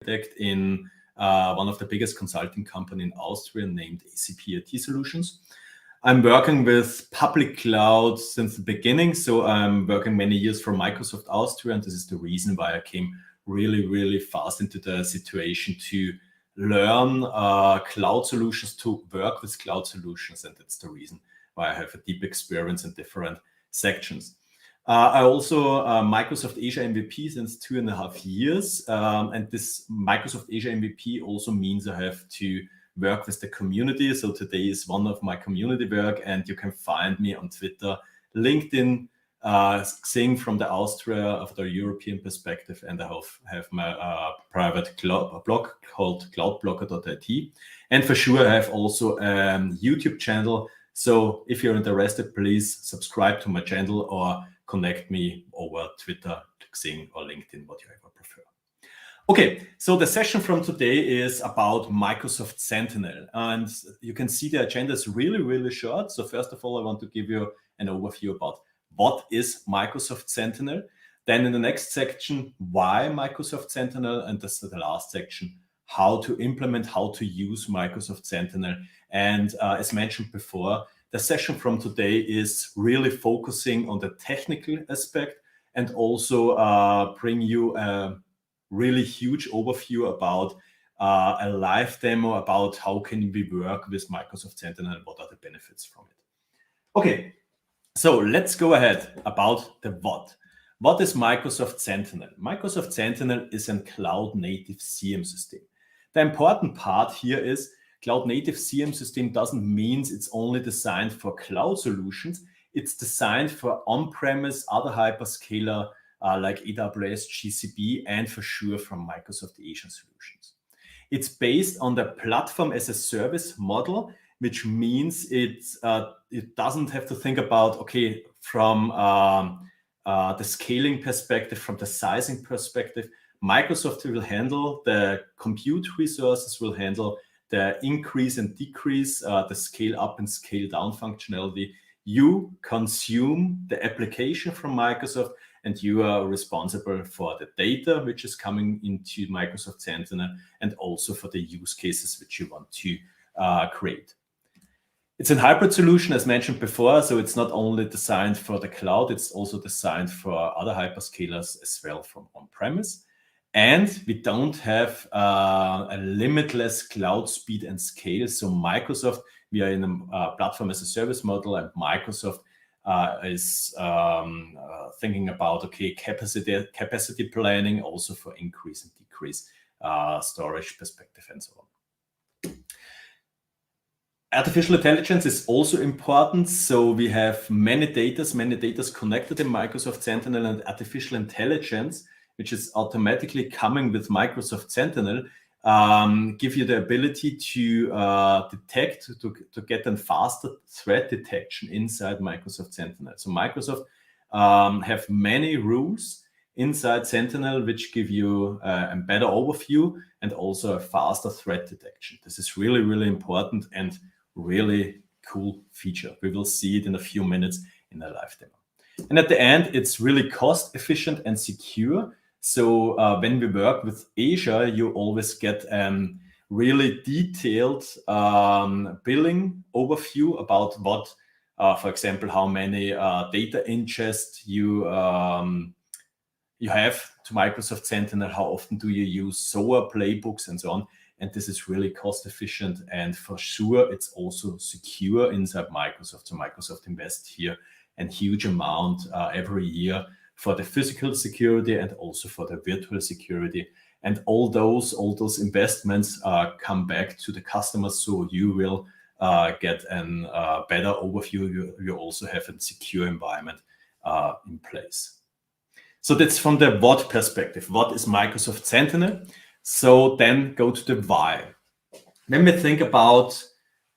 architect in one of the biggest consulting companies in Austria named ACP IT Solutions. I'm working with public cloud since the beginning. So I'm working many years for Microsoft Austria, and this is the reason why I came really, really fast into the situation to learn cloud solutions, to work with cloud solutions. And that's the reason why I have a deep experience in different sections. I also Microsoft Azure MVP since 2.5 years. And this Microsoft Azure MVP also means I have to work with the community. So today is one of my community work, and you can find me on Twitter, LinkedIn, Xing from the Austria of the European perspective, and I have my private blog called cloudblogger.it. And for sure, I have also a YouTube channel. So if you're interested, please subscribe to my channel or connect me over Twitter, Xing, or LinkedIn, what you ever prefer. Okay, so the session from today is about Microsoft Sentinel. And you can see the agenda is really, really short. So first of all, I want to give you an overview about what is Microsoft Sentinel. Then in the next section, why Microsoft Sentinel. And this is the last section, how to implement, how to use Microsoft Sentinel. And as mentioned before, the session from today is really focusing on the technical aspect and also bring you a really huge overview about a live demo about how can we work with Microsoft Sentinel and what are the benefits from it. Okay, so let's go ahead about the what. What is Microsoft Sentinel? Microsoft Sentinel is a cloud-native SIEM system. The important part here is cloud-native SIEM system doesn't mean it's only designed for cloud solutions. It's designed for on-premise, other hyperscaler like AWS, GCP, and for sure from Microsoft Azure solutions. It's based on the platform as a service model, which means it doesn't have to think about, okay, from the scaling perspective, from the sizing perspective, Microsoft will handle the compute resources, will handle the increase and decrease, the scale up and scale down functionality. You consume the application from Microsoft, and you are responsible for the data which is coming into Microsoft Sentinel and also for the use cases which you want to create. It's a hybrid solution, as mentioned before, so it's not only designed for the cloud, it's also designed for other hyperscalers as well from on-premise. And we don't have a limitless cloud speed and scale. So Microsoft, we are in a platform as a service model, and Microsoft is thinking about, okay, capacity planning also for increase and decrease storage perspective and so on. Artificial intelligence is also important. So we have many data connected in Microsoft Sentinel, and artificial intelligence, which is automatically coming with Microsoft Sentinel, give you the ability to detect, to get a faster threat detection inside Microsoft Sentinel. So Microsoft have many rules inside Sentinel which give you a better overview and also a faster threat detection. This is really, really important and really cool feature. We will see it in a few minutes in a live demo. And at the end, it's really cost efficient and secure. So when we work with Azure, you always get really detailed billing overview about what, for example, how many data ingest you have to Microsoft Sentinel, how often do you use SOA playbooks and so on. And this is really cost efficient, and for sure it's also secure inside Microsoft. So Microsoft invests here a huge amount every year for the physical security and also for the virtual security. And all those investments come back to the customers. So you will get a better overview. You also have a secure environment in place. So that's from the what perspective. What is Microsoft Sentinel? So then go to the why. When we think about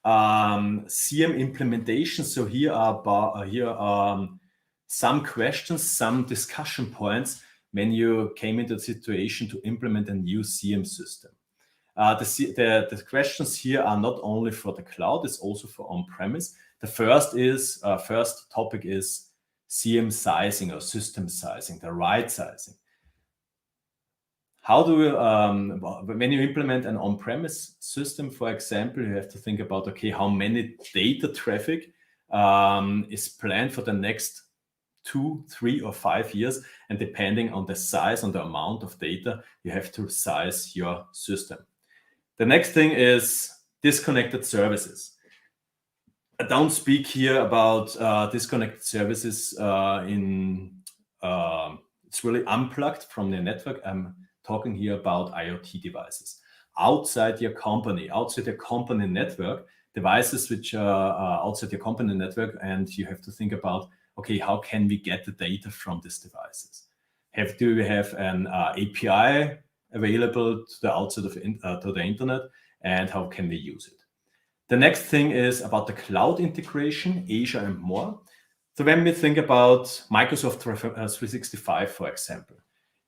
SIEM implementation, so here are some questions, some discussion points when you came into the situation to implement a new SIEM system. The questions here are not only for the cloud, it's also for on-premise. The first topic is SIEM sizing or system sizing, the right sizing. how do we, when you implement an on-premise system, for example, you have to think about, okay, how many data traffic is planned for the next 2, 3, or 5 years, and depending on the size, on the amount of data, you have to size your system. The next thing is disconnected services. I don't speak here about disconnected services it's really unplugged from the network. I'm talking here about IoT devices outside your company network, devices which are outside your company network, and you have to think about, okay, how can we get the data from these devices? Do we have an API available to the outside of to the internet, and how can we use it? The next thing is about the cloud integration, Azure and more. So when we think about Microsoft 365, for example,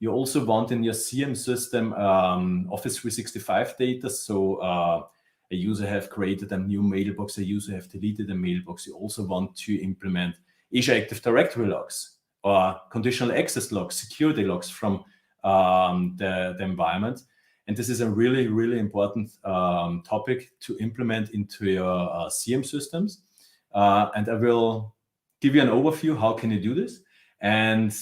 you also want in your SIEM system Office 365 data. So a user have created a new mailbox, a user have deleted a mailbox. You also want to implement Azure Active Directory logs or conditional access logs, security logs from the environment. And this is a really, really important topic to implement into your SIEM systems. And I will give you an overview, how can you do this? And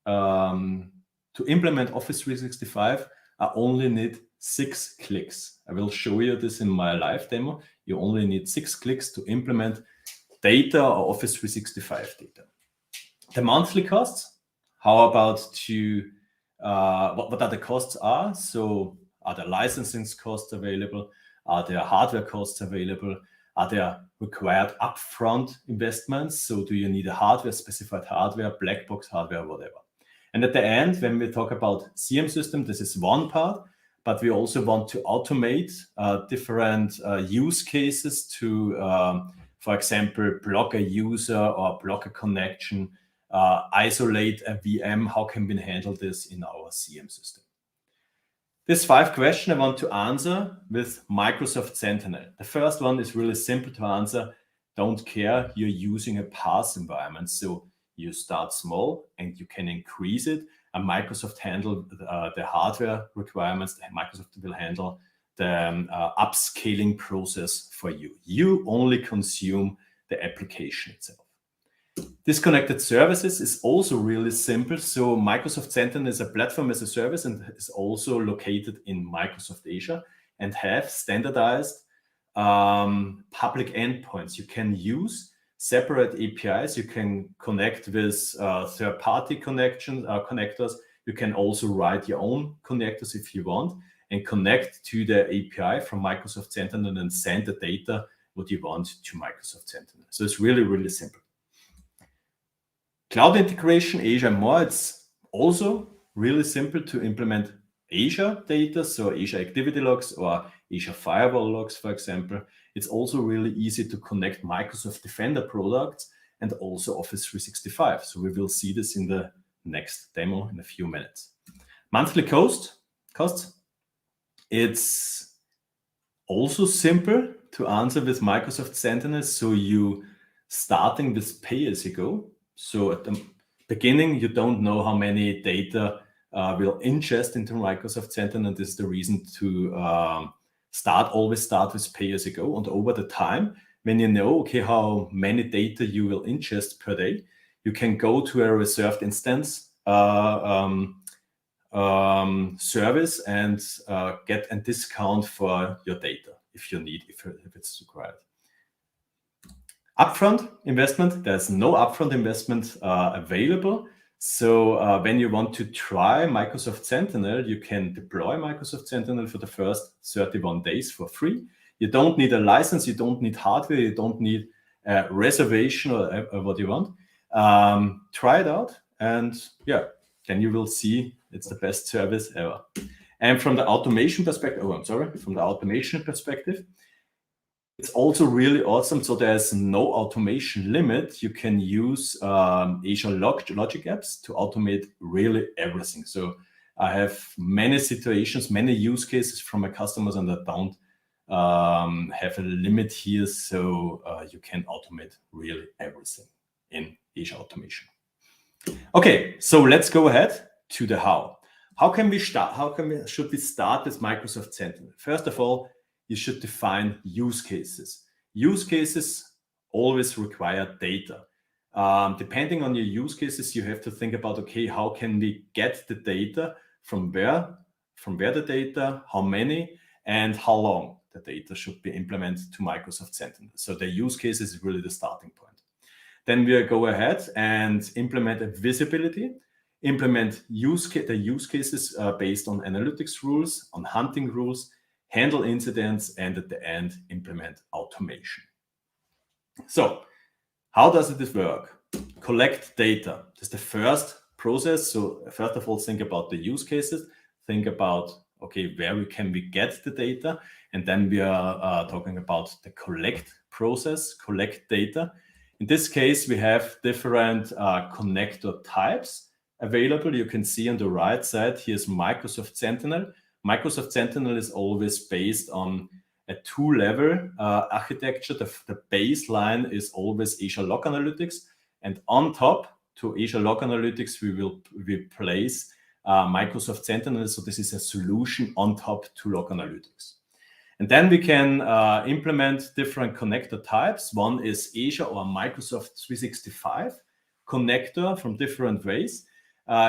to implement Office 365, I only need 6 clicks. I will show you this in my live demo. You only need 6 clicks to implement data or Office 365 data. The monthly costs, how about what are the costs are? So are there licensing costs available? Are there hardware costs available? Are there required upfront investments? So do you need a hardware, specified hardware, black box hardware, whatever? And at the end, when we talk about SIEM system, this is one part, but we also want to automate different use cases to, for example, block a user or block a connection, isolate a VM. How can we handle this in our SIEM system? These 5 questions I want to answer with Microsoft Sentinel. The first one is really simple to answer. Don't care, you're using a PaaS environment. So you start small and you can increase it. And Microsoft handle the hardware requirements. Microsoft will handle the upscaling process for you. You only consume the application itself. Disconnected services is also really simple. So Microsoft Sentinel is a platform as a service and is also located in Microsoft Azure and have standardized public endpoints. You can use separate APIs. You can connect with third-party connectors. You can also write your own connectors if you want and connect to the API from Microsoft Sentinel and send the data what you want to Microsoft Sentinel. So it's really, really simple. Cloud integration, Azure and more, it's also really simple to implement Azure data, so Azure Activity Logs or Azure Firewall Logs, for example. It's also really easy to connect Microsoft Defender products and also Office 365. So we will see this in the next demo in a few minutes. Monthly costs, it's also simple to answer with Microsoft Sentinel. So you starting with pay-as-you-go. So at the beginning, you don't know how many data will ingest into Microsoft Sentinel. And this is the reason to always start with pay-as-you-go. And over the time, when you know, okay, how many data you will ingest per day, you can go to a reserved instance service and get a discount for your data if you need, if it's required. Upfront investment, there's no upfront investment available. So when you want to try Microsoft Sentinel, you can deploy Microsoft Sentinel for the first 31 days for free. You don't need a license, you don't need hardware, you don't need a reservation or what you want. Try it out and yeah, then you will see it's the best service ever. And from the automation perspective, from the automation perspective, it's also really awesome. So there's no automation limit. You can use Azure Logic Apps to automate really everything. So I have many situations, many use cases from my customers, and I don't have a limit here. So you can automate really everything in Azure Automation. Okay, so let's go ahead to the how. How can we start? Should we start with Microsoft Sentinel? First of all, you should define use cases. Use cases always require data. Depending on your use cases, you have to think about, okay, how can we get the data, from where the data, how many, and how long the data should be implemented to Microsoft Sentinel. So the use case is really the starting point. Then we go ahead and implement a visibility, implement the use cases based on analytics rules, on hunting rules, handle incidents, and at the end, implement automation. So how does this work? Collect data. That's the first process. So first of all, think about the use cases. Think about, okay, where can we get the data? And then we are talking about the collect process, collect data. In this case, we have different connector types available. You can see on the right side, here's Microsoft Sentinel. Microsoft Sentinel is always based on a two-level architecture. The baseline is always Azure Log Analytics. And on top to Azure Log Analytics, we will replace Microsoft Sentinel. So this is a solution on top to Log Analytics. And then we can implement different connector types. One is Azure or Microsoft 365 connector from different ways.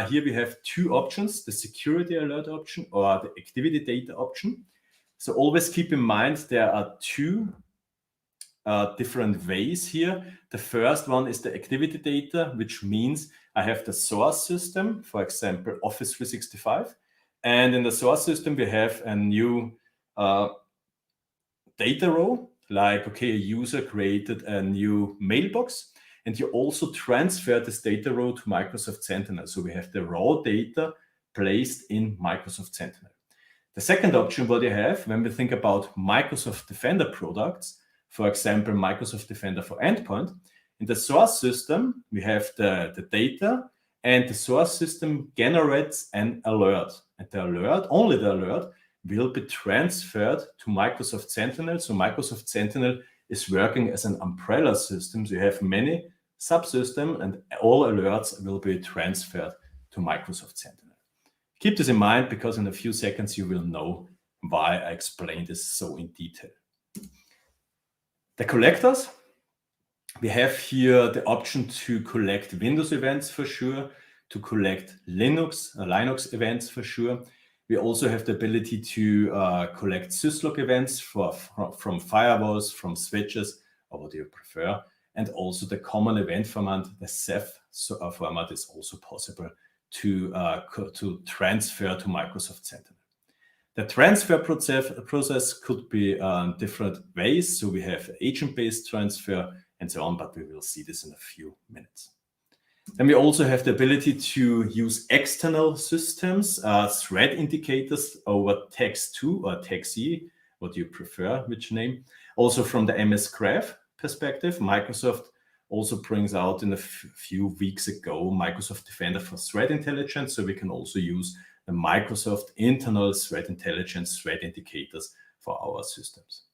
Here we have two options, the security alert option or the activity data option. So always keep in mind there are two different ways here. The first one is the activity data, which means I have the source system, for example, Office 365. And in the source system, we have a new data row, like, okay, a user created a new mailbox, and you also transfer this data row to Microsoft Sentinel. So we have the raw data placed in Microsoft Sentinel. The second option, what you have when we think about Microsoft Defender products, for example, Microsoft Defender for Endpoint, in the source system, we have the data, and the source system generates an alert. And the alert, only the alert, will be transferred to Microsoft Sentinel. So Microsoft Sentinel is working as an umbrella system. So you have many subsystems, and all alerts will be transferred to Microsoft Sentinel. Keep this in mind, because in a few seconds you will know why I explained this so in detail. The collectors, we have here the option to collect Windows events for sure, to collect Linux events for sure. We also have the ability to collect syslog events from firewalls, from switches, or what you prefer. And also the common event format, the Ceph format, is also possible to transfer to Microsoft Sentinel. The transfer process could be different ways. So we have agent-based transfer and so on, but we will see this in a few minutes. Then we also have the ability to use external systems, threat indicators over TAG2 or TAG-C, what you prefer, which name. Also from the MS Graph perspective, Microsoft also brings out in a few weeks ago Microsoft Defender for Threat Intelligence. So we can also use the Microsoft internal threat intelligence threat indicators for our systems.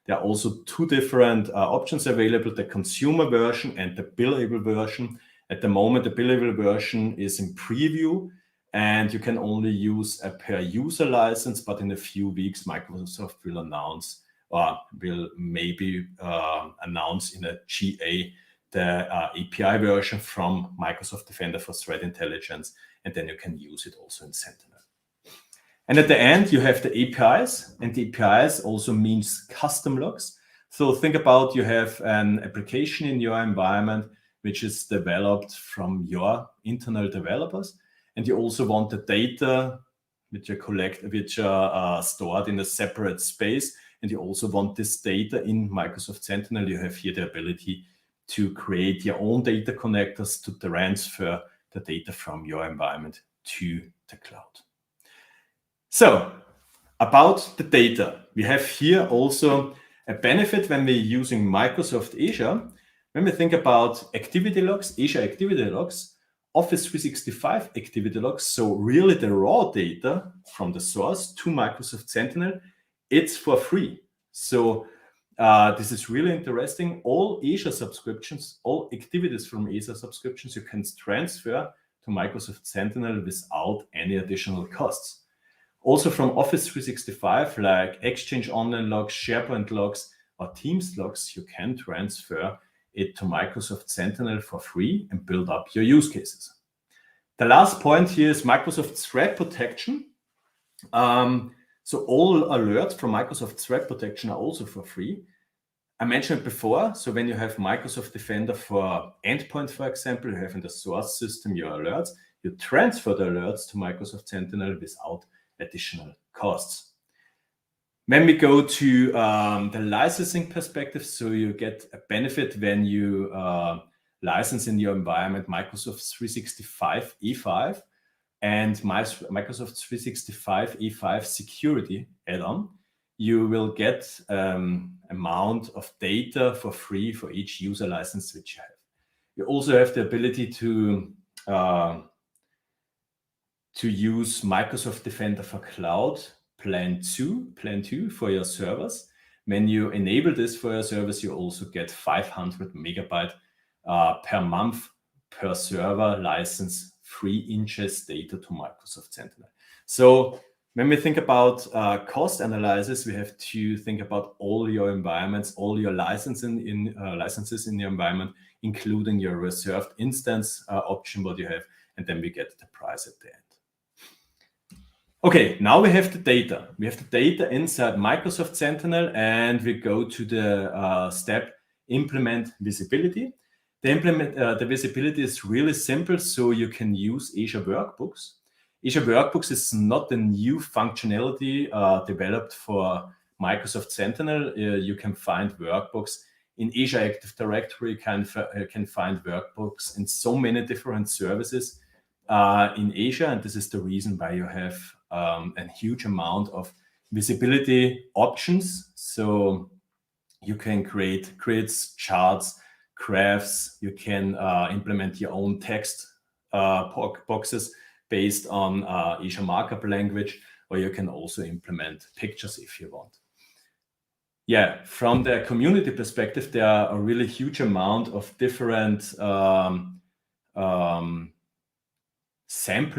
There are also two different options available, the consumer version and the billable version. At the moment, the billable version is in preview, and you can only use a per user license, but in a few weeks, Microsoft will announce, or will maybe announce in a GA, the API version from Microsoft Defender for Threat Intelligence, and then you can use it also in Sentinel. And at the end, you have the APIs, and the APIs also means custom logs. So think about, you have an application in your environment which is developed from your internal developers, and you also want the data which are stored in a separate space, and you also want this data in Microsoft Sentinel. You have here the ability to create your own data connectors to transfer the data from your environment to the cloud. So about the data, we have here also a benefit when we're using Microsoft Azure. When we think about activity logs, Azure activity logs, Office 365 activity logs, so really the raw data from the source to Microsoft Sentinel, it's for free. So this is really interesting. All Azure subscriptions, all activities from Azure subscriptions, you can transfer to Microsoft Sentinel without any additional costs. Also from Office 365, like Exchange Online logs, SharePoint logs, or Teams logs, you can transfer it to Microsoft Sentinel for free and build up your use cases. The last point here is Microsoft Threat Protection. So all alerts from Microsoft Threat Protection are also for free. I mentioned it before, so when you have Microsoft Defender for endpoint, for example, you have in the source system your alerts, you transfer the alerts to Microsoft Sentinel without additional costs. When we go to the licensing perspective, so you get a benefit when you license in your environment Microsoft 365 E5 and Microsoft 365 E5 security add-on. You will get amount of data for free for each user license which you have. You also have the ability to use Microsoft Defender for Cloud Plan 2 for your servers. When you enable this for your servers, you also get 500 megabyte per month per server license free ingest data to Microsoft Sentinel. So when we think about cost analysis, we have to think about all your environments, all your licenses in your environment, including your reserved instance option, what you have, and then we get the price at the end. Okay, now we have the data. We have the data inside Microsoft Sentinel, and we go to the step implement visibility. The visibility is really simple, so you can use Azure Workbooks. Azure Workbooks is not a new functionality developed for Microsoft Sentinel. You can find workbooks in Azure Active Directory. You can find workbooks in so many different services in Azure, and this is the reason why you have a huge amount of visibility options. So you can create grids, charts, graphs. You can implement your own text boxes based on Azure Markup language, or you can also implement pictures if you want. Yeah, from the community perspective, there are a really huge amount of different sample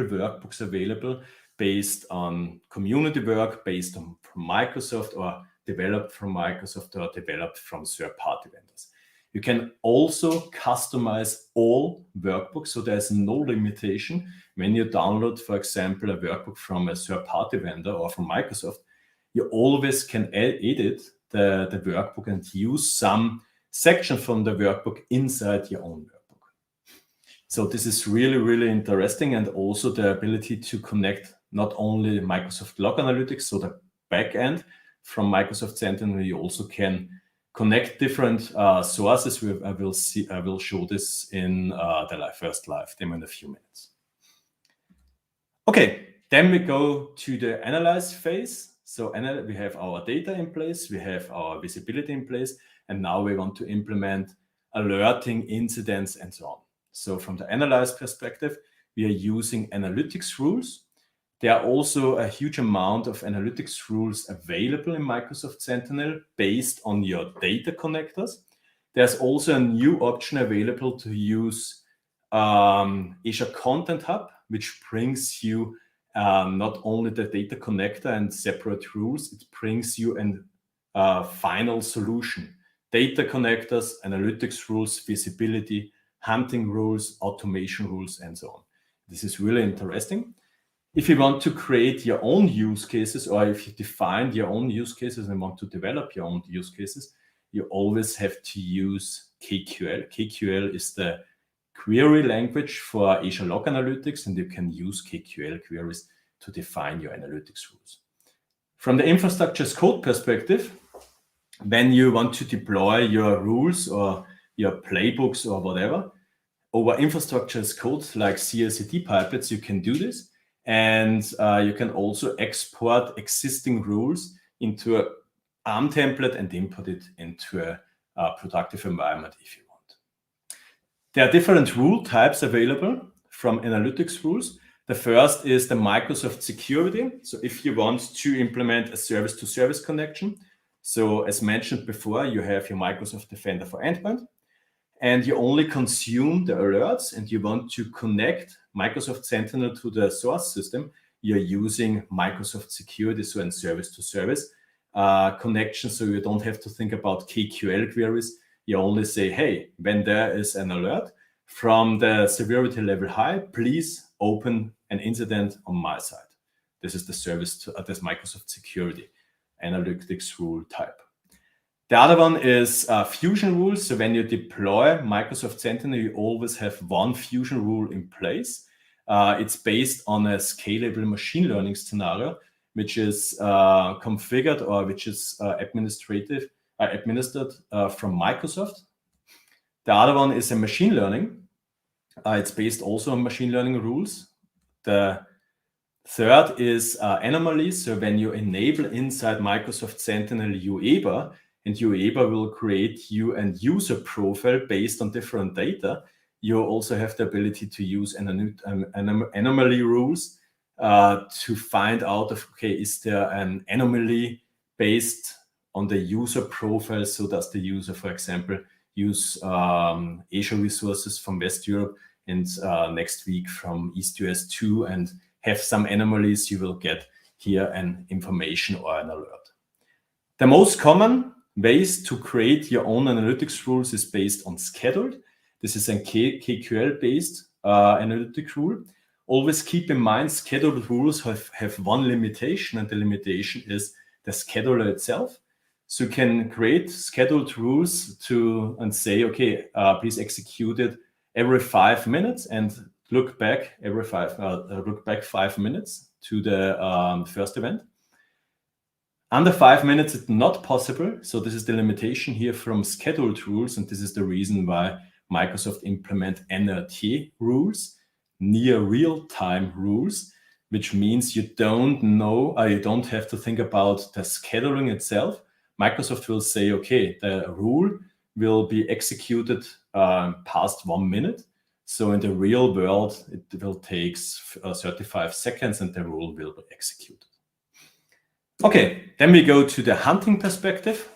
workbooks available based on community work, based on from Microsoft, or developed from Microsoft, or developed from third-party vendors. You can also customize all workbooks, so there's no limitation. When you download, for example, a workbook from a third-party vendor or from Microsoft, you always can edit the workbook and use some section from the workbook inside your own workbook. So this is really, really interesting, and also the ability to connect not only Microsoft Log Analytics, so the backend from Microsoft Sentinel, you also can connect different sources. I will show this in the first live demo in a few minutes. Okay, then we go to the analyze phase. So we have our data in place, we have our visibility in place, and now we want to implement alerting, incidents, and so on. So from the analyze perspective, we are using analytics rules. There are also a huge amount of analytics rules available in Microsoft Sentinel based on your data connectors. There's also a new option available to use Azure Content Hub, which brings you not only the data connector and separate rules, it brings you a final solution. Data connectors, analytics rules, visibility, hunting rules, automation rules, and so on. This is really interesting. If you want to create your own use cases, or if you define your own use cases and want to develop your own use cases, you always have to use KQL. KQL is the query language for Azure Log Analytics, and you can use KQL queries to define your analytics rules. From the infrastructure as code perspective, when you want to deploy your rules or your playbooks or whatever over infrastructure as code like CI/CD pipelines, you can do this. And you can also export existing rules into an ARM template and import it into a productive environment if you want. There are different rule types available from analytics rules. The first is the Microsoft security. So if you want to implement a service-to-service connection, so as mentioned before, you have your Microsoft Defender for endpoint, and you only consume the alerts, and you want to connect Microsoft Sentinel to the source system, you're using Microsoft Security, so in service-to-service connection, so you don't have to think about KQL queries. You only say, hey, when there is an alert from the severity level high, please open an incident on my side. This is the service to this Microsoft Security analytics rule type. The other one is fusion rules. So when you deploy Microsoft Sentinel, you always have one fusion rule in place. It's based on a scalable machine learning scenario, which is configured or which is administered from Microsoft. The other one is a machine learning. It's based also on machine learning rules. The third is anomalies. So when you enable inside Microsoft Sentinel UEBA, and UEBA will create you an user profile based on different data, you also have the ability to use anomaly rules to find out if, okay, is there an anomaly based on the user profile? So does the user, for example, use Azure resources from West Europe and next week from East US 2 and have some anomalies, you will get here an information or an alert. The most common ways to create your own analytics rules is based on scheduled. This is a KQL-based analytic rule. Always keep in mind, scheduled rules have one limitation, and the limitation is the scheduler itself. So you can create scheduled rules and say, okay, please execute it every 5 minutes and look back every 5 minutes to the first event. Under 5 minutes, it's not possible. So this is the limitation here from scheduled rules. And this is the reason why Microsoft implement NRT rules, near real-time rules, which means you don't have to think about the scheduling itself. Microsoft will say, okay, the rule will be executed past 1 minute. So in the real world, it will take 35 seconds and the rule will be executed. Okay, then we go to the hunting perspective.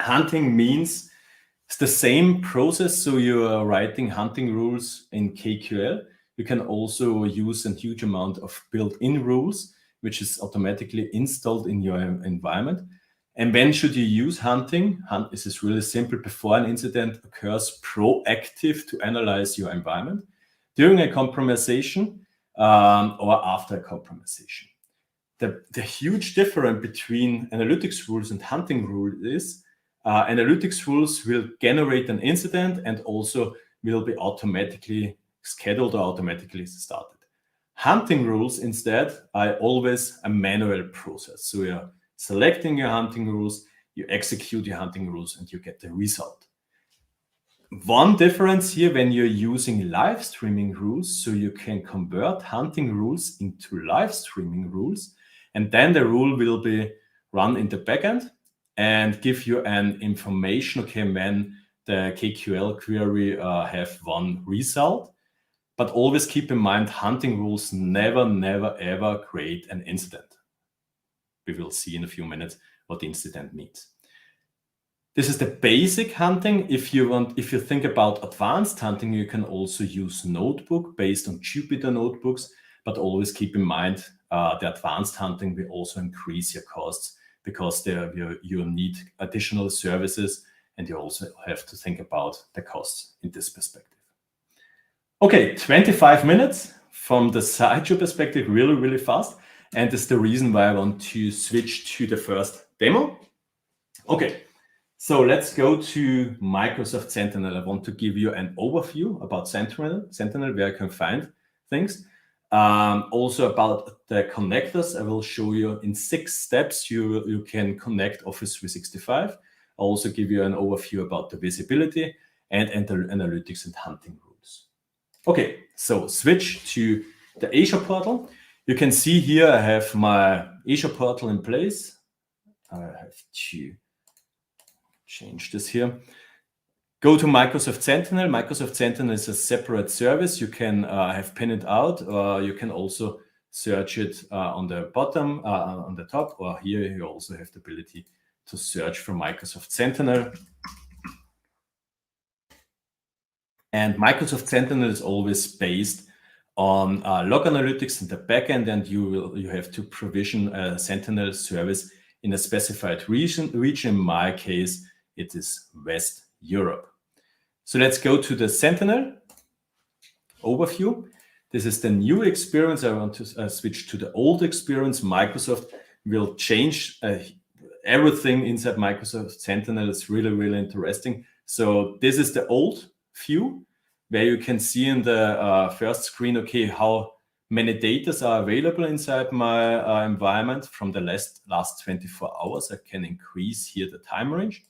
Hunting means it's the same process. So you are writing hunting rules in KQL. You can also use a huge amount of built-in rules, which is automatically installed in your environment. And when should you use hunting? This is really simple. Before an incident occurs, proactive to analyze your environment, during a compromisation or after a compromisation. The huge difference between analytics rules and hunting rules is analytics rules will generate an incident and also will be automatically scheduled or automatically started. Hunting rules instead are always a manual process. So you're selecting your hunting rules, you execute your hunting rules, and you get the result. One difference here when you're using live streaming rules, so you can convert hunting rules into live streaming rules, and then the rule will be run in the backend and give you an information, okay, when the KQL query have one result. But always keep in mind, hunting rules never, ever create an incident. We will see in a few minutes what the incident means. This is the basic hunting. If you think about advanced hunting, you can also use notebook based on Jupyter notebooks, but always keep in mind the advanced hunting will also increase your costs because you need additional services and you also have to think about the costs in this perspective. Okay, 25 minutes from the sideshow perspective, really, really fast. And that's the reason why I want to switch to the first demo. Okay, so let's go to Microsoft Sentinel. I want to give you an overview about Sentinel, where I can find things. Also about the connectors, I will show you in 6 steps you can connect Office 365. I'll also give you an overview about the visibility and analytics and hunting rules. Okay, so switch to the Azure portal. You can see here I have my Azure portal in place. I have to change this here. Go to Microsoft Sentinel. Microsoft Sentinel is a separate service. You can have pin it out, or you can also search it on the bottom, on the top, or here you also have the ability to search for Microsoft Sentinel. And Microsoft Sentinel is always based on log analytics in the backend, and you have to provision a Sentinel service in a specified region. In my case, it is West Europe. So let's go to the Sentinel overview. This is the new experience. I want to switch to the old experience. Microsoft will change everything inside Microsoft Sentinel. It's really, really interesting. So this is the old view, where you can see in the first screen, okay, how many data are available inside my environment from the last 24 hours. I can increase here the time range.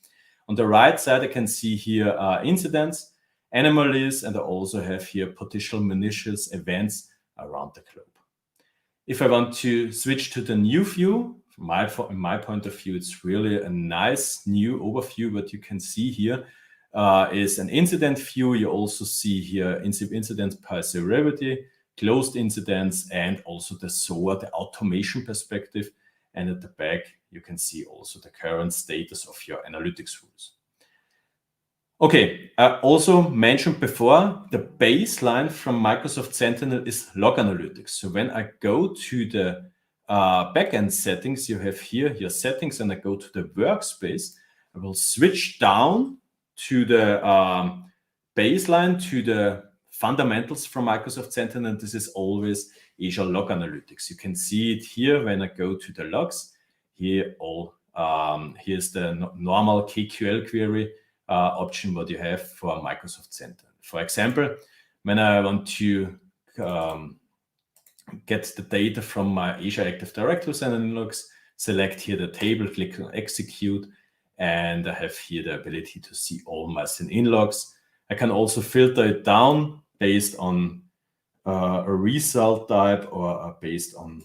On the right side, I can see here incidents, anomalies, and I also have here potential malicious events around the globe. If I want to switch to the new view, in my point of view, it's really a nice new overview. What you can see here is an incident view. You also see here incidents by severity, closed incidents, and also the SOA, the automation perspective. And at the back, you can see also the current status of your analytics rules. Okay, I also mentioned before, the baseline from Microsoft Sentinel is log analytics. So when I go to the backend settings, you have here your settings, and I go to the workspace, I will switch down to the baseline, to the fundamentals from Microsoft Sentinel. And this is always Azure Log Analytics. You can see it here when I go to the logs. Here, here's the normal KQL query option what you have for Microsoft Sentinel. For example, when I want to get the data from my Azure Active Directory and logs, select here the table, click on execute, and I have here the ability to see all my SIEM logs. I can also filter it down based on a result type or based on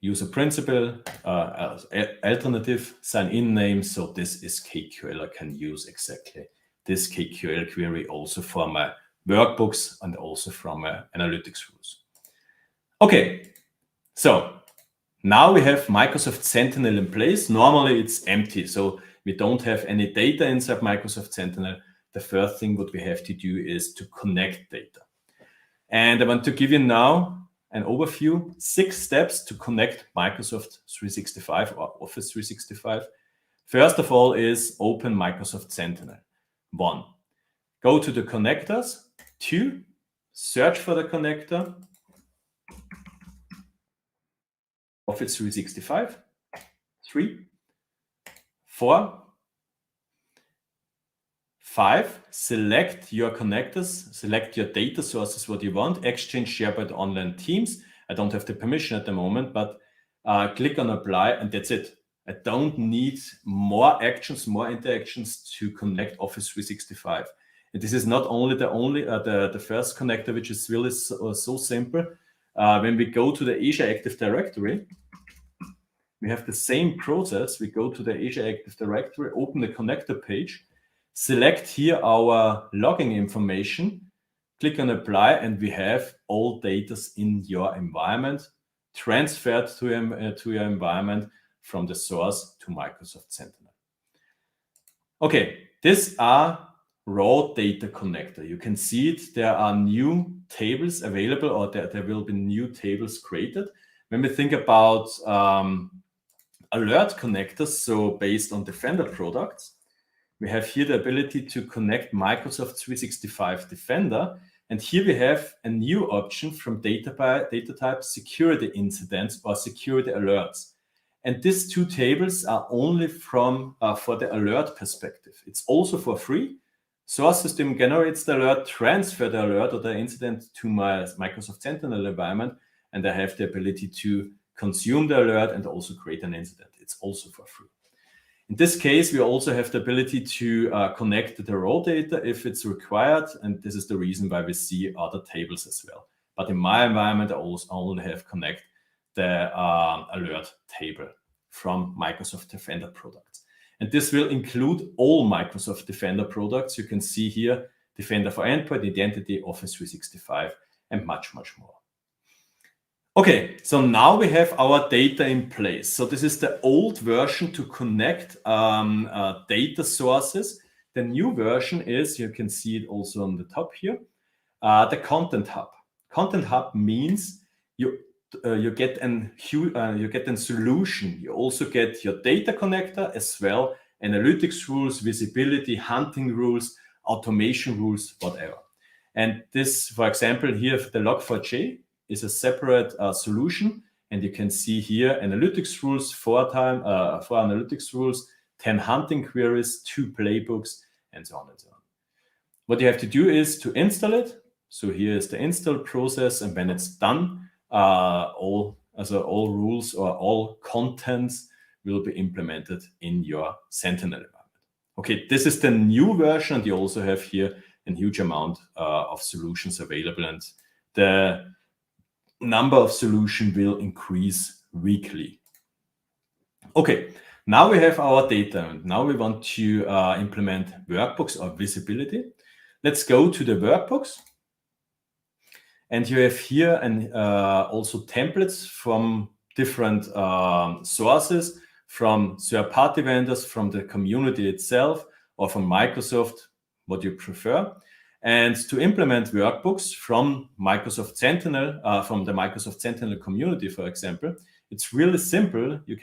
user principal, alternative sign-in name. So this is KQL. I can use exactly this KQL query also for my workbooks and also from my analytics rules. Okay, so now we have Microsoft Sentinel in place. Normally it's empty, so we don't have any data inside Microsoft Sentinel. The first thing what we have to do is to connect data. And I want to give you now an overview, 6 steps to connect Microsoft 365 or Office 365. First of all is open Microsoft Sentinel. 1, go to the connectors. 2, search for the connector. Office 365. 3, 4, 5, select your connectors, select your data sources, what you want, Exchange, SharePoint, Online, Teams. I don't have the permission at the moment, but click on apply, and that's it. I don't need more actions, more interactions to connect Office 365. And this is not only the first connector, which is really so simple. When we go to the Azure Active Directory, we have the same process. We go to the Azure Active Directory, open the connector page, select here our logging information, click on apply, and we have all data in your environment transferred to your environment from the source to Microsoft Sentinel. Okay, these are raw data connector. You can see it. There are new tables available, or there will be new tables created. When we think about alert connectors, so based on Defender products, we have here the ability to connect Microsoft 365 Defender. And here we have a new option from data type security incidents or security alerts. And these 2 tables are only for the alert perspective. It's also for free. Source system generates the alert, transfer the alert or the incident to my Microsoft Sentinel environment, and I have the ability to consume the alert and also create an incident. It's also for free. In this case, we also have the ability to connect the raw data if it's required, and this is the reason why we see other tables as well. But in my environment, I also only have connect the alert table from Microsoft Defender products. And this will include all Microsoft Defender products. You can see here, Defender for Endpoint, Identity, Office 365, and much, much more. Okay, so now we have our data in place. So this is the old version to connect data sources. The new version is, you can see it also on the top here, The Content Hub. Content Hub means you get a solution. You also get your data connector as well, analytics rules, visibility, hunting rules, automation rules, whatever. And this, for example, here the Log4j is a separate solution, and you can see here analytics rules, 4 analytics rules, 10 hunting queries, 2 playbooks, and so on and so on. What you have to do is to install it. So here is the install process, and when it's done, all rules or all contents will be implemented in your Sentinel environment. Okay, this is the new version, and you also have here a huge amount of solutions available, and the number of solutions will increase weekly. Okay, now we have our data, and now we want to implement workbooks or visibility. Let's go to the workbooks. And you have here also templates from different sources, from third-party vendors, from the community itself, or from Microsoft, what you prefer. And to implement workbooks from Microsoft Sentinel, from the Microsoft Sentinel community, for example, it's really simple. You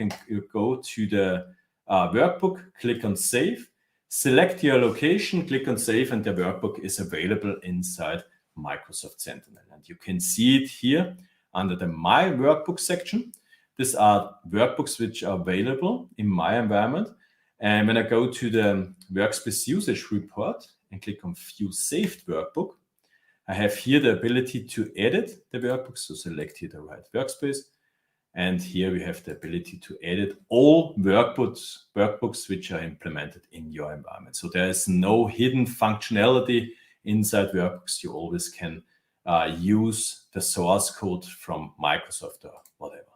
go to the workbook, click on Save, select your location, click on Save, and the workbook is available inside Microsoft Sentinel. And you can see it here under the My Workbook section. These are workbooks which are available in my environment. And when I go to the workspace usage report and click on View Saved Workbook, I have here the ability to edit the workbook. So select here the right workspace. And here we have the ability to edit all workbooks which are implemented in your environment. So there is no hidden functionality inside workbooks. You always can use the source code from Microsoft or whatever.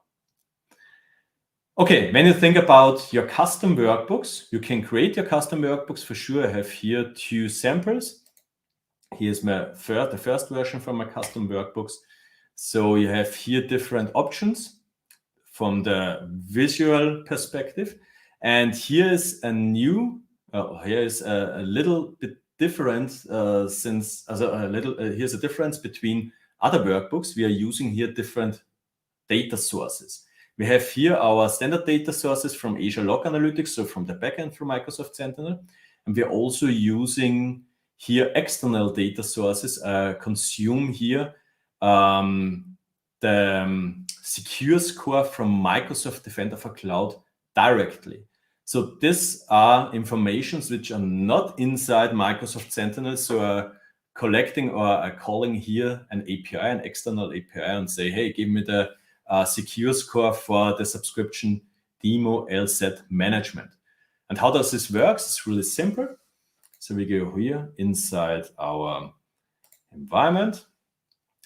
Okay, when you think about your custom workbooks, you can create your custom workbooks for sure. I have here 2 samples. Here's the first version from my custom workbooks. So you have here different options from the visual perspective. And here is a little bit different here's a difference between other workbooks. We are using here different data sources. We have here our standard data sources from Azure Log Analytics, so from the backend from Microsoft Sentinel. And we are also using here external data sources, consume here the secure score from Microsoft Defender for Cloud directly. So these are informations which are not inside Microsoft Sentinel. So collecting or calling here an API, an external API, and say, hey, give me the secure score for the subscription demo LZ management. And how does this work? It's really simple. So we go here inside our environment,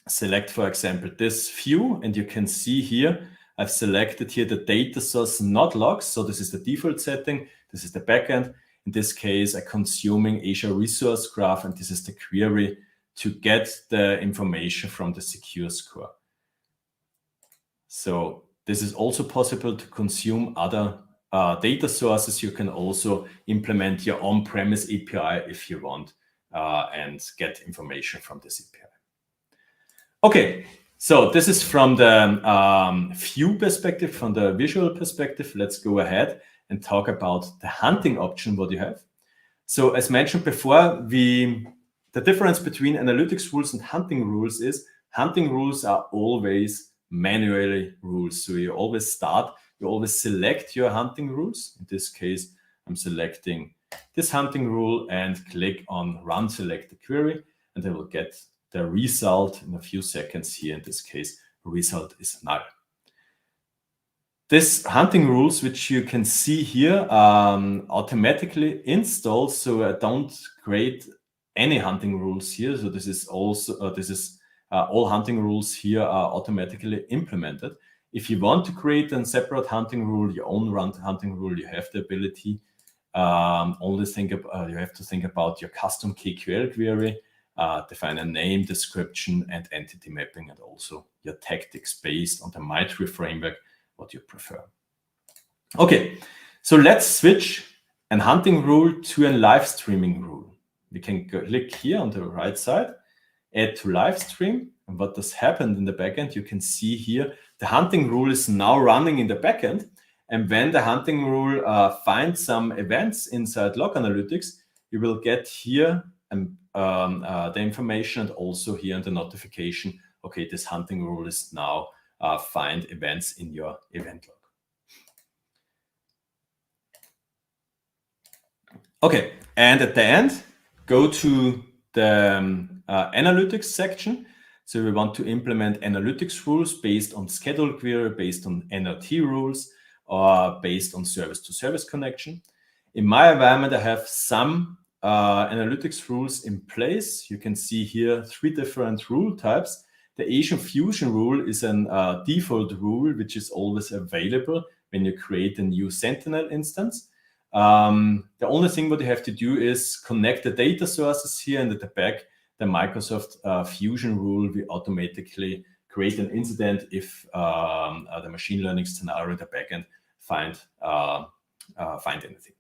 select, for example, this view, and you can see here, I've selected here the data source, not logs. So this is the default setting. This is the backend. In this case, I'm consuming Azure Resource Graph, and this is the query to get the information from the secure score. So this is also possible to consume other data sources. You can also implement your on-premise API if you want and get information from this API. Okay, so this is from the view perspective, from the visual perspective. Let's go ahead and talk about the hunting option, what you have. So as mentioned before, the difference between analytics rules and hunting rules is hunting rules are always manually rules. So you always select your hunting rules. In this case, I'm selecting this hunting rule and click on Run Select the Query, and I will get the result in a few seconds here. In this case, result is null. This hunting rules, which you can see here, automatically installed. So I don't create any hunting rules here. So this is also all hunting rules here are automatically implemented. If you want to create a separate hunting rule, your own hunting rule, you have the ability. You have to think about your custom KQL query, define a name, description, and entity mapping, and also your tactics based on the MITRE framework, what you prefer. Okay, so let's switch a hunting rule to a live streaming rule. We can click here on the right side, add to live stream. And what does happen in the backend? You can see here, the hunting rule is now running in the backend. And when the hunting rule finds some events inside log analytics, you will get here the information and also here in the notification, okay, this hunting rule is now find events in your event log. Okay, and at the end, go to the analytics section. So we want to implement analytics rules based on schedule query, based on NLT rules, or based on service-to-service connection. In my environment, I have some analytics rules in place. You can see here 3 different rule types. The Azure Fusion rule is a default rule, which is always available when you create a new Sentinel instance. The only thing what you have to do is connect the data sources here, and at the back, the Microsoft Fusion rule will automatically create an incident if the machine learning scenario in the backend find anything.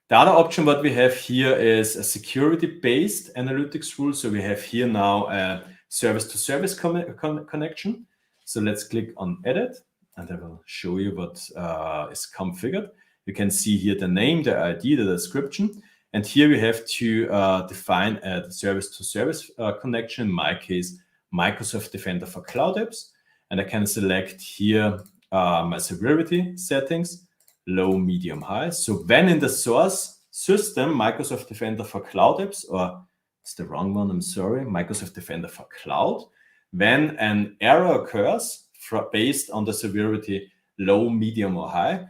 The other option what we have here is a security-based analytics rule. So we have here now a service-to-service connection. So let's click on Edit, and I will show you what is configured. You can see here the name, the ID, the description. And here we have to define a service-to-service connection. In my case, Microsoft Defender for Cloud Apps. And I can select here my severity settings, low, medium, high. So when in the source system, Microsoft Defender for Cloud Apps, or it's the wrong one, I'm sorry, Microsoft Defender for Cloud, when an error occurs based on the severity low, medium, or high,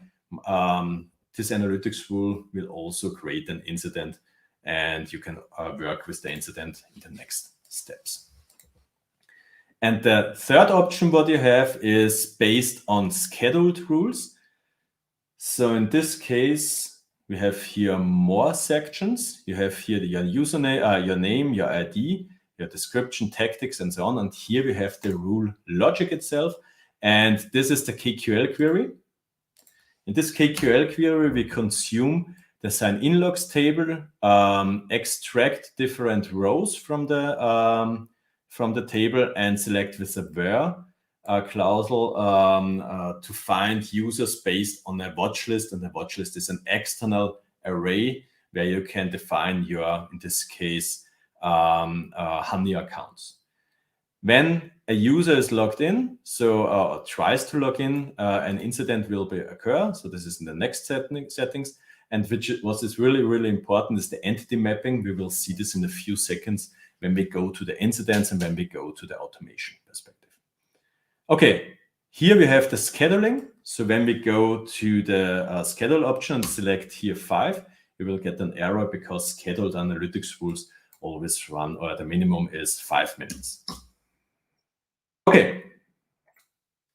this analytics rule will also create an incident, and you can work with the incident in the next steps. And the third option what you have is based on scheduled rules. So in this case, we have here more sections. You have here your username, your name, your ID, your description, tactics, and so on. And here we have the rule logic itself. And this is the KQL query. In this KQL query, we consume the sign-in logs table, extract different rows from the table, and select with a where clausel to find users based on a watch list. And the watch list is an external array where you can define your, in this case, honey accounts. When a user is logged in, so tries to log in, an incident will occur. So this is in the next settings. And what is really, really important is the entity mapping. We will see this in a few seconds when we go to the incidents and when we go to the automation perspective. Okay, here we have the scheduling. So when we go to the schedule option and select here 5, we will get an error because scheduled analytics rules always run, or the minimum is 5 minutes. Okay,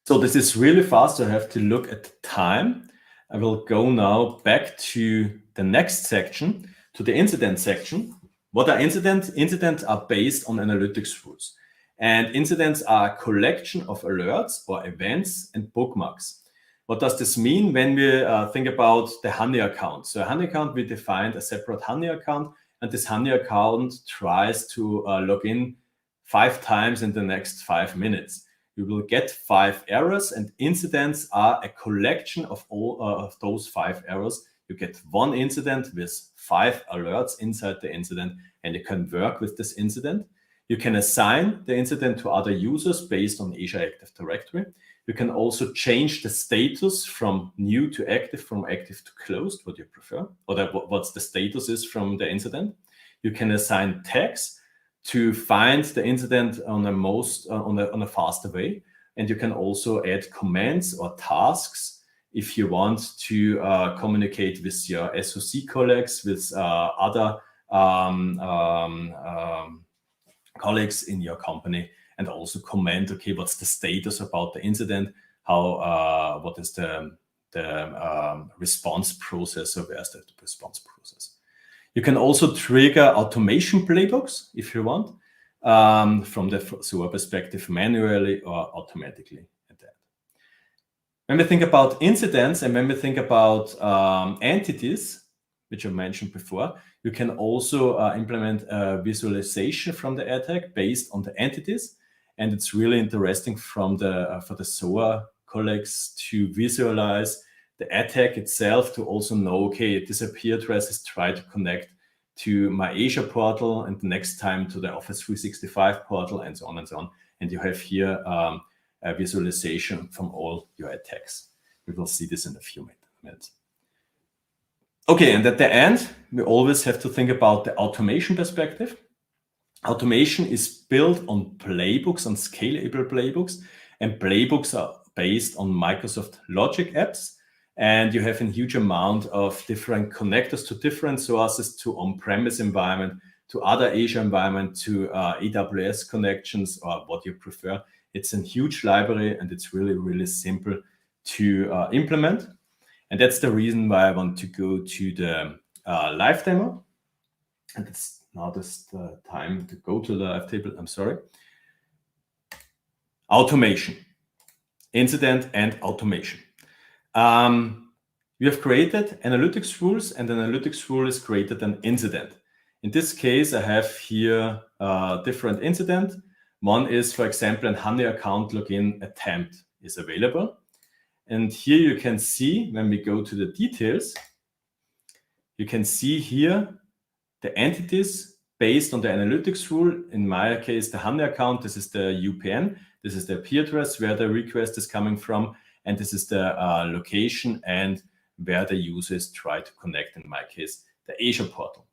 so this is really fast. I have to look at the time. I will go now back to the next section, to the incident section. What are incidents? Incidents are based on analytics rules. And incidents are a collection of alerts or events and bookmarks. What does this mean when we think about the honey account? So a honey account, we defined a separate honey account, and this honey account tries to log in 5 times in the next 5 minutes. You will get 5 errors, and incidents are a collection of all of those 5 errors. You get 1 incident with 5 alerts inside the incident, and you can work with this incident. You can assign the incident to other users based on Azure Active Directory. You can also change the status from new to active, from active to closed, what you prefer, or what the status is from the incident. You can assign tags to find the incident on a faster way. And you can also add commands or tasks if you want to communicate with your SOC colleagues, with other colleagues in your company, and also comment, okay, what's the status about the incident? What is the response process, or where's the response process? You can also trigger automation playbooks if you want, from the SOA perspective, manually or automatically at that. When we think about incidents and when we think about entities, which I mentioned before. You can also implement a visualization from the attack based on the entities. And it's really interesting from for the SOA colleagues to visualize the attack itself, to also know, okay, this IP address is trying to connect to my Azure portal, and the next time to the Office 365 portal, and so on and so on. And you have here a visualization from all your attacks. We will see this in a few minutes. Okay, and at the end, we always have to think about the automation perspective. Automation is built on playbooks, on scalable playbooks, and playbooks are based on Microsoft Logic apps. And you have a huge amount of different connectors to different sources, to on-premise environment, to other Azure environment, to AWS connections, or what you prefer. It's a huge library, and it's really, really simple to implement. And that's the reason why I want to go to the live demo. And it's now the time to go to the live table. I'm sorry. Automation, incident and automation. We have created analytics rules, and an analytics rule is created an incident. In this case, I have here different incident. One is, for example, an Honey account login attempt is available. And here you can see, when we go to the details, you can see here the entities based on the analytics rule. In my case, the Honey account, this is the UPN, this is the IP address where the request is coming from, and this is the location and where the users try to connect, in my case, the Azure portal.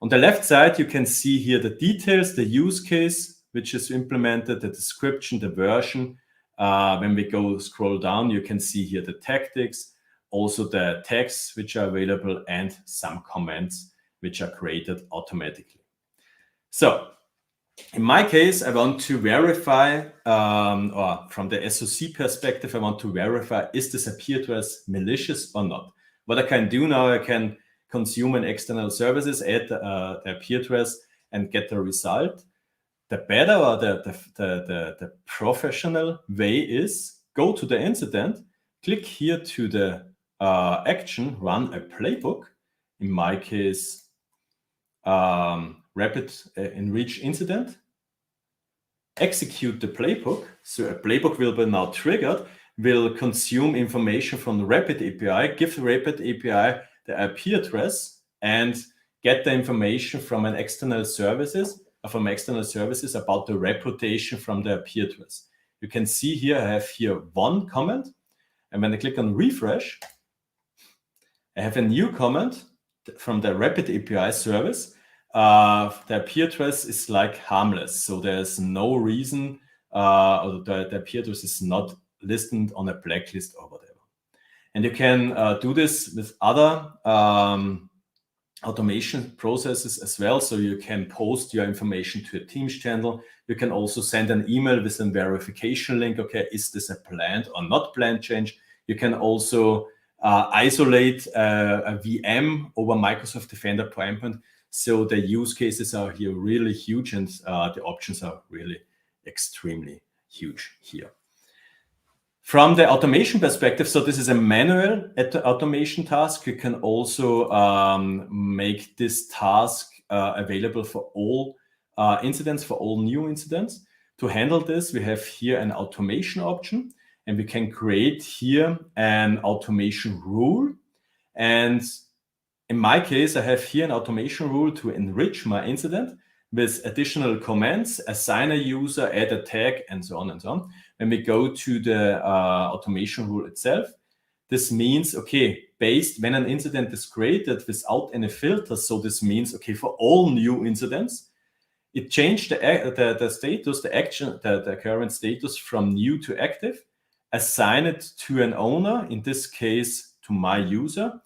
On the left side, you can see here the details, the use case, which is implemented, the description, the version. When we go scroll down, you can see here the tactics, also the tags which are available, and some comments which are created automatically. So in my case, I want to verify, or from the SOC perspective, I want to verify, is this IP address malicious or not? What I can do now, I can consume an external services, add the IP address, and get the result. The better, or the professional way is go to the incident, click here to the action, run a playbook. In my case, rapid enrich incident, execute the playbook. So a playbook will be now triggered, will consume information from the Rapid API, give the Rapid API the IP address, and get the information from an external services, about the reputation from the IP address. You can see here, I have here one comment, and when I click on refresh, I have a new comment from the Rapid API service. The IP address is like harmless, so there's no reason, or the IP address is not listed on a blacklist or whatever. And you can do this with other automation processes as well. So you can post your information to a Teams channel. You can also send an email with a verification link. Okay, is this a planned or not planned change? You can also isolate a VM over Microsoft Defender per endpoint. So the use cases are here really huge, and the options are really extremely huge here. From the automation perspective, so this is a manual automation task. You can also make this task available for all incidents, for all new incidents. To handle this, we have here an automation option, and we can create here an automation rule. And in my case, I have here an automation rule to enrich my incident with additional commands, assign a user, add a tag, and so on and so on. When we go to the automation rule itself, this means, okay, when an incident is created without any filters, so this means, okay, for all new incidents, it changed the status, the current status from new to active, assign it to an owner, in this case, to my user,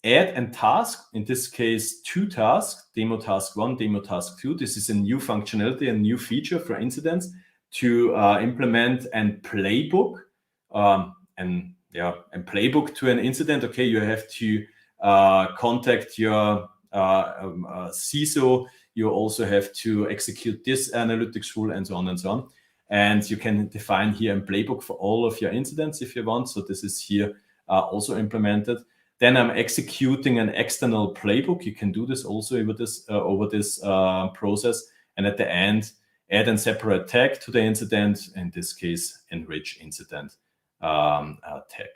add a task, in this case, 2 tasks, demo task 1, demo task 2. This is a new functionality, a new feature for incidents, to implement a playbook, and playbook to an incident. Okay, you have to contact your CISO. You also have to execute this analytics rule, and so on and so on. And you can define here a playbook for all of your incidents if you want. So this is here also implemented. Then I'm executing an external playbook. You can do this also over this process. And at the end, add and separate tag to the incident. In this case, enrich incident tag.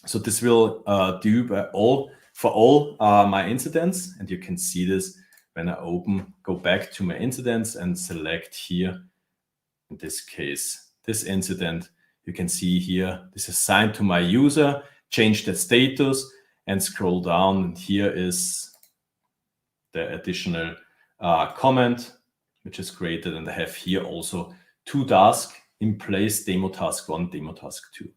So this will do for all my incidents. And you can see this when I go back to my incidents and select here, in this case, this incident. You can see here, this is assigned to my user, change the status, and scroll down. And here is the additional comment, which is created. And I have here also 2 tasks in place, demo task 1, demo task 2.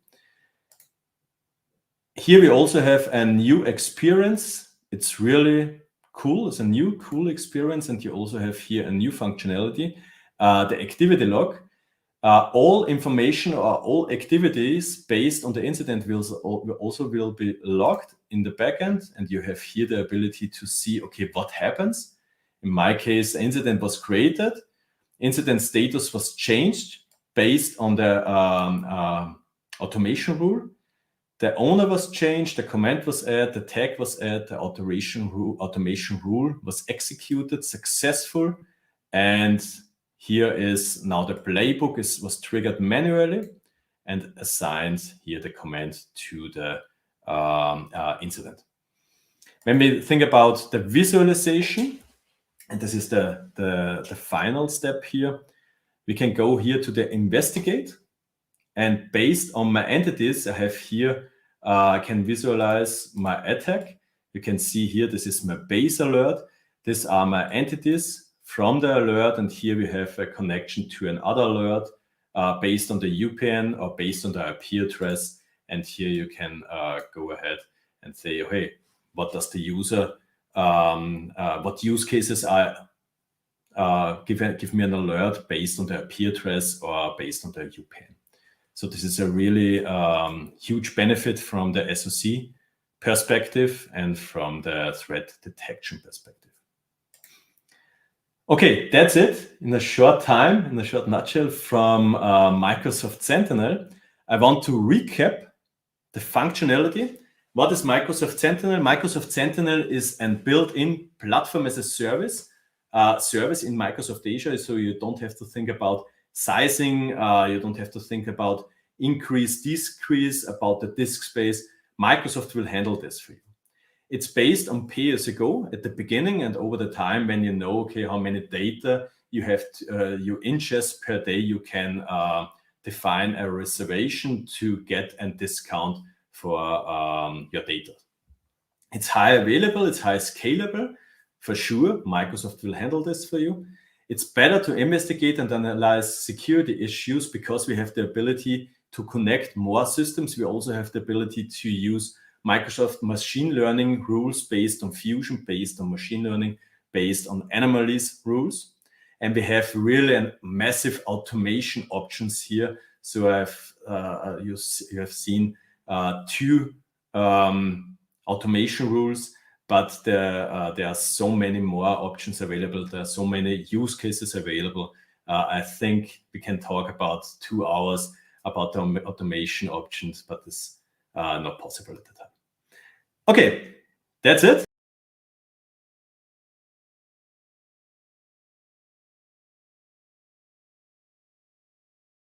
Here we also have a new experience. It's really cool. It's a new cool experience. And you also have here a new functionality, the activity log. All information or all activities based on the incident will be logged in the backend, and you have here the ability to see, okay, what happens. In my case, the incident was created, incident status was changed based on the automation rule. The owner was changed, the command was added, the tag was added, the automation rule was executed, successful, and here is now the playbook was triggered manually and assigned here the command to the incident. When we think about the visualization, and this is the final step here, we can go here to the investigate. And based on my entities, I have here, I can visualize my attack. You can see here, this is my base alert. These are my entities from the alert, and here we have a connection to another alert based on the UPN or based on the IP address. And here you can go ahead and say, hey, what does the user, what use cases give me an alert based on the IP address or based on the UPN. So this is a really huge benefit from the SOC perspective and from the threat detection perspective. Okay, that's it in a short time, in a short nutshell from Microsoft Sentinel. I want to recap the functionality. What is Microsoft Sentinel? Microsoft Sentinel is a built-in platform as a service in Microsoft Azure. So you don't have to think about sizing. You don't have to think about increase, decrease, about the disk space. Microsoft will handle this for you. It's based on pay-as-you-go at the beginning, and over the time, when you know, okay, how many data you have, you ingest per day, you can define a reservation to get a discount for your data. It's high available, it's high scalable, for sure. Microsoft will handle this for you. It's better to investigate and analyze security issues because we have the ability to connect more systems. We also have the ability to use Microsoft machine learning rules based on Fusion, based on machine learning, based on anomalies rules. And we have really a massive automation options here. So you have seen 2 automation rules, but there are so many more options available. There are so many use cases available. I think we can talk about 2 hours about the automation options, but it's not possible at the time. Okay, that's it.